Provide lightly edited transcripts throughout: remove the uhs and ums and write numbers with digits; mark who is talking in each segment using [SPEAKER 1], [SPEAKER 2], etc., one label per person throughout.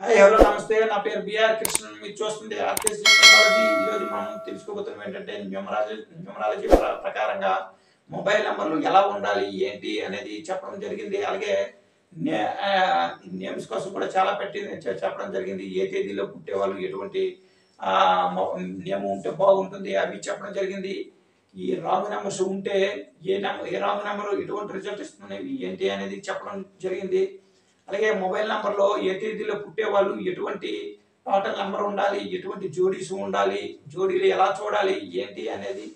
[SPEAKER 1] hi hello నమస్తే నా పేరు బిఆర్ కృష్ణన్ మీరు చూస్తుంది ఆర్కేసీ న్యూమరాలజీ ఈరోజు మనం తెలుసుకోబోతున్నాం ఏంటంటే న్యూమరాలజీ ప్రకారంగా మొబైల్ నెంబర్లు ఎలా ఉండాలి ఏంటి అనేది చెప్పడం జరిగింది అలాగే నేమ్స్ కోసం కూడా చాలా చెప్పడం జరిగింది ఏ తేదీలో పుట్టేవాళ్ళు ఎటువంటి నేమ్ ఉంటే బాగుంటుంది అవి చెప్పడం జరిగింది ఈ రాంగ్ నెంబర్స్ ఉంటే ఏ రాంగ్ నెంబర్ ఎటువంటి రిజల్ట్ ఇస్తుంది ఏంటి అనేది చెప్పడం జరిగింది అలాగే మొబైల్ నెంబర్లో ఏ తేదీలో పుట్టేవాళ్ళు ఎటువంటి టోటల్ నెంబర్ ఉండాలి ఎటువంటి జోడీస్ ఉండాలి జోడీలు ఎలా చూడాలి ఏంటి అనేది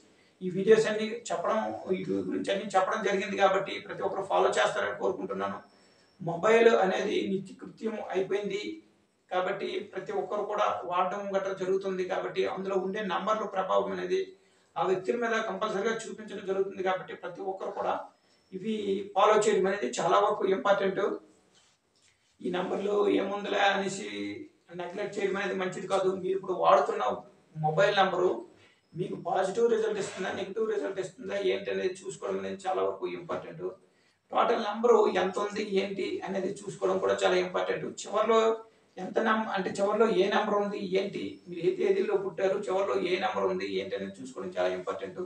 [SPEAKER 1] ఈ వీడియోస్ అన్ని చెప్పడం ఈ గురించి అన్ని చెప్పడం జరిగింది కాబట్టి ప్రతి ఒక్కరు ఫాలో చేస్తారని కోరుకుంటున్నాను మొబైల్ అనేది నిత్యకృత్యం అయిపోయింది కాబట్టి ప్రతి ఒక్కరు కూడా వాడడం గట్రా జరుగుతుంది కాబట్టి అందులో ఉండే నంబర్ల ప్రభావం అనేది ఆ వ్యక్తుల మీద కంపల్సరీగా చూపించడం జరుగుతుంది కాబట్టి ప్రతి ఒక్కరు కూడా ఇవి ఫాలో చేయడం అనేది చాలా వరకు ఇంపార్టెంట్ ఈ నంబర్లు ఏముందిలే అనేసి నెగ్లెక్ట్ చేయడం అనేది మంచిది కాదు మీరు ఇప్పుడు వాడుతున్న మొబైల్ నెంబరు మీకు పాజిటివ్ రిజల్ట్ ఇస్తుందా నెగిటివ్ రిజల్ట్ ఇస్తుందా ఏంటి అనేది చూసుకోవడం అనేది చాలా వరకు ఇంపార్టెంట్ టోటల్ నెంబరు ఎంత ఉంది ఏంటి అనేది చూసుకోవడం కూడా చాలా ఇంపార్టెంట్ చివరిలో అంటే చివరిలో ఏ నెంబర్ ఉంది ఏంటి మీరు ఏ తేదీలో పుట్టారు చివరిలో ఏ నెంబర్ ఉంది ఏంటి అనేది చూసుకోవడం చాలా ఇంపార్టెంట్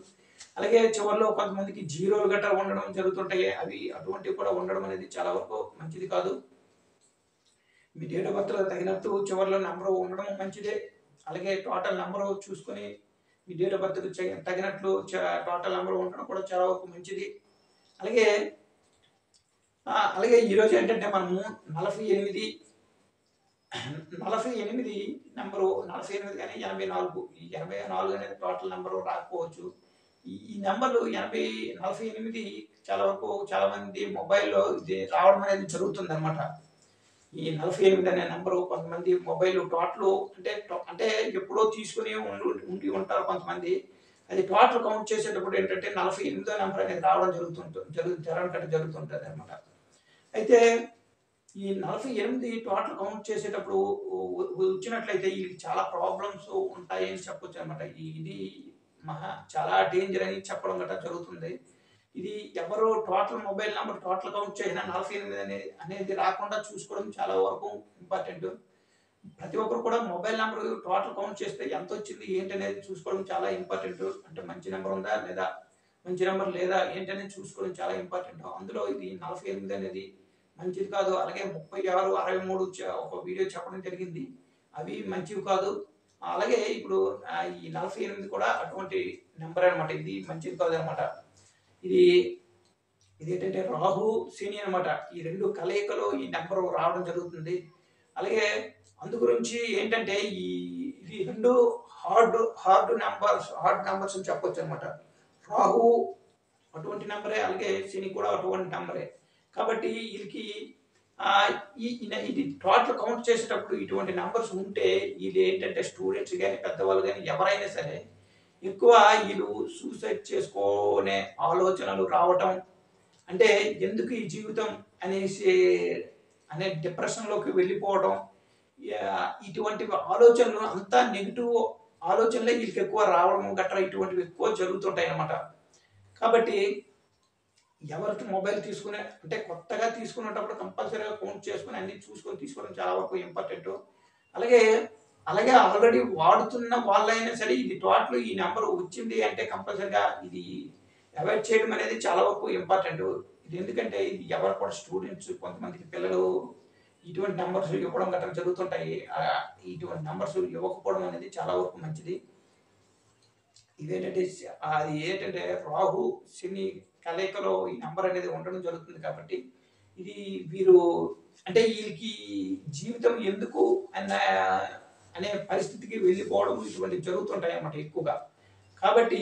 [SPEAKER 1] అలాగే చివరిలో కొంతమందికి జీరోలు గట్రా ఉండడం జరుగుతుంటాయి అవి అటువంటివి కూడా ఉండడం అనేది చాలా వరకు మంచిది కాదు మీ డేట్ ఆఫ్ బర్త్లో తగినట్టు చివరిలో నెంబర్ ఉండడం మంచిదే అలాగే టోటల్ నెంబర్ చూసుకొని మీ డేట్ ఆఫ్ బర్త్కి తగినట్లు టోటల్ నెంబర్ ఉండడం కూడా చాలా వరకు మంచిది అలాగే అలాగే ఈరోజు ఏంటంటే మనము 48 నెంబరు 48 కానీ 84 ఈ 84 అనేది టోటల్ నెంబరు రాకపోవచ్చు ఈ నెంబర్లు 48 చాలా వరకు చాలా మంది మొబైల్లో ఇది రావడం అనేది జరుగుతుంది అనమాట ఈ 48 అనే నెంబరు కొంతమంది మొబైల్ టోటల్ అంటే ఎప్పుడో తీసుకుని ఉండి ఉంటారు కొంతమంది అది టోటల్ కౌంట్ చేసేటప్పుడు ఏంటంటే 48వ నెంబర్ అనేది రావడం జరుగుతుంటుంది అనమాట అయితే ఈ 48 టోటల్ కౌంట్ చేసేటప్పుడు వచ్చినట్లయితే వీళ్ళకి చాలా ప్రాబ్లమ్స్ ఉంటాయి అని చెప్పొచ్చు అనమాట ఇది చాలా డేంజర్ అని చెప్పడం గట్రా జరుగుతుంది ఇది ఎవరు total mobile number total count చేసిన 48 అనేది రాకుండా చూసుకోవడం చాలా వరకు ఇంపార్టెంట్ ప్రతి ఒక్కరు కూడా మొబైల్ నెంబర్ టోటల్ కౌంట్ చేస్తే ఎంత వచ్చింది ఏంటి అనేది చూసుకోవడం చాలా ఇంపార్టెంట్ అంటే మంచి నెంబర్ ఉందా లేదా మంచి నెంబర్ లేదా ఏంటి అనేది చూసుకోవడం చాలా ఇంపార్టెంట్ అందులో ఇది 48 అనేది మంచిది కాదు అలాగే 36 63 ఒక వీడియో చెప్పడం జరిగింది అవి మంచివి కాదు అలాగే ఇప్పుడు ఈ 48 కూడా అటువంటి నెంబర్ అనమాట ఇది మంచిది కాదు అనమాట ఇది ఏంటంటే రాహు శని అనమాట ఈ రెండు కలయికలో ఈ నెంబర్ రావడం జరుగుతుంది అలాగే అందు గురించి ఏంటంటే ఇది రెండు హార్డ్ నెంబర్స్ అని చెప్పొచ్చు అనమాట రాహు అటువంటి నెంబరే అలాగే శని కూడా అటువంటి నెంబరే కాబట్టి వీళ్ళకి ఇది టోటల్ కౌంట్ చేసేటప్పుడు ఇటువంటి నెంబర్స్ ఉంటే ఇది ఏంటంటే స్టూడెంట్స్ కానీ పెద్దవాళ్ళు కానీ ఎవరైనా సరే ఎక్కువ వీళ్ళు సూసైడ్ చేసుకునే ఆలోచనలు రావటం అంటే ఎందుకు ఈ జీవితం అనే డిప్రెషన్లోకి వెళ్ళిపోవడం ఇటువంటి ఆలోచనలు అంతా నెగిటివ్ ఆలోచనలే వీళ్ళకి ఎక్కువ రావడం గట్రా ఇటువంటివి ఎక్కువ జరుగుతుంటాయి అన్నమాట కాబట్టి ఎవరికి మొబైల్ అంటే కొత్తగా తీసుకునేటప్పుడు కంపల్సరీగా కౌంట్ చేసుకుని అన్ని చూసుకొని తీసుకోవడం చాలా వరకు ఇంపార్టెంట్ అలాగే ఆల్రెడీ వాడుతున్న వాళ్ళైనా సరే ఇది టోటల్ ఈ నెంబర్ వచ్చింది అంటే కంపల్సరీగా ఇది అవాయిడ్ చేయడం అనేది చాలా వరకు ఇంపార్టెంట్ ఇది ఎందుకంటే ఇది ఎవరు కూడా స్టూడెంట్స్ కొంతమందికి పిల్లలు ఇటువంటి నెంబర్స్ ఇవ్వడం గట్రా జరుగుతుంటాయి ఇటువంటి నెంబర్స్ ఇవ్వకపోవడం అనేది చాలా వరకు మంచిది ఏంటంటే రాహు శని కలయికలో ఈ నెంబర్ అనేది ఉండడం జరుగుతుంది కాబట్టి ఇది అంటే వీళ్ళకి జీవితం ఎందుకు అనే పరిస్థితికి వెళ్ళిపోవడం ఇటువంటి జరుగుతుంటాయి అన్నమాట ఎక్కువగా కాబట్టి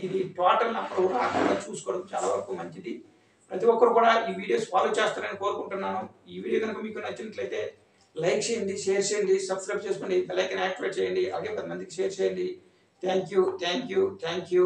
[SPEAKER 1] ఇది టోటల్ నెంబర్ రాకుండా చూసుకోవడం చాలా వరకు మంచిది ప్రతి ఒక్కరు కూడా ఈ వీడియోస్ ఫాలో చేస్తారని కోరుకుంటున్నాను ఈ వీడియో కనుక మీకు నచ్చినట్లయితే లైక్ చేయండి షేర్ చేయండి సబ్స్క్రైబ్ చేసుకోండి బెల్ ఐకాన్ యాక్టివేట్ చేయండి అలాగే 10 మందికి షేర్ చేయండి థ్యాంక్ యూ